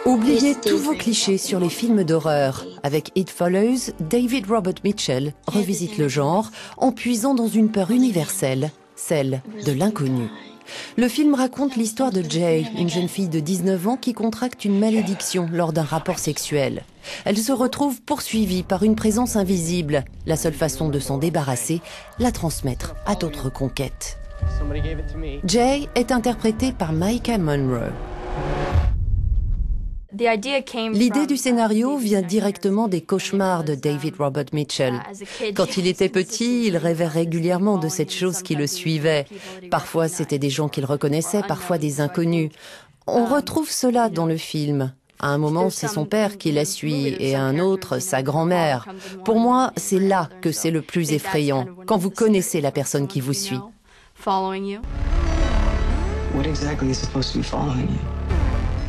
Oubliez tous vos clichés sur les films d'horreur. Avec It Follows, David Robert Mitchell revisite le genre en puisant dans une peur universelle, celle de l'inconnu. Le film raconte l'histoire de Jay, une jeune fille de 19 ans qui contracte une malédiction lors d'un rapport sexuel. Elle se retrouve poursuivie par une présence invisible. La seule façon de s'en débarrasser, la transmettre à d'autres conquêtes. Jay est interprétée par Maika Monroe. L'idée du scénario vient directement des cauchemars de David Robert Mitchell. Quand il était petit, il rêvait régulièrement de cette chose qui le suivait. Parfois, c'était des gens qu'il reconnaissait, parfois des inconnus. On retrouve cela dans le film. À un moment, c'est son père qui la suit et à un autre, sa grand-mère. Pour moi, c'est là que c'est le plus effrayant, quand vous connaissez la personne qui vous suit.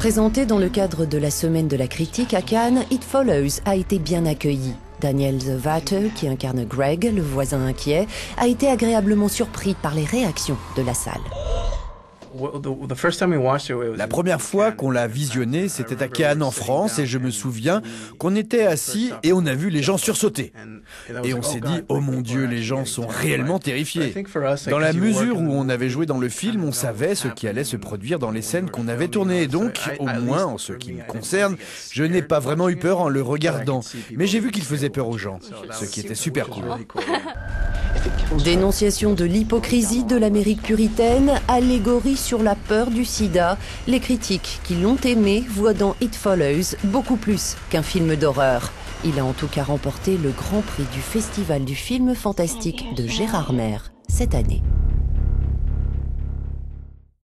Présenté dans le cadre de la Semaine de la Critique à Cannes, It Follows a été bien accueilli. Daniel Zevater, qui incarne Greg, le voisin inquiet, a été agréablement surpris par les réactions de la salle. La première fois qu'on l'a visionné, c'était à Cannes en France et je me souviens qu'on était assis et on a vu les gens sursauter. Et on s'est dit, oh mon Dieu, les gens sont réellement terrifiés. Dans la mesure où on avait joué dans le film, on savait ce qui allait se produire dans les scènes qu'on avait tournées. Donc, au moins, en ce qui me concerne, je n'ai pas vraiment eu peur en le regardant. Mais j'ai vu qu'il faisait peur aux gens, ce qui était super cool. Dénonciation de l'hypocrisie de l'Amérique puritaine, allégorie sur la peur du sida. Les critiques qui l'ont aimé voient dans It Follows beaucoup plus qu'un film d'horreur. Il a en tout cas remporté le Grand Prix du Festival du film fantastique de Gérardmer cette année.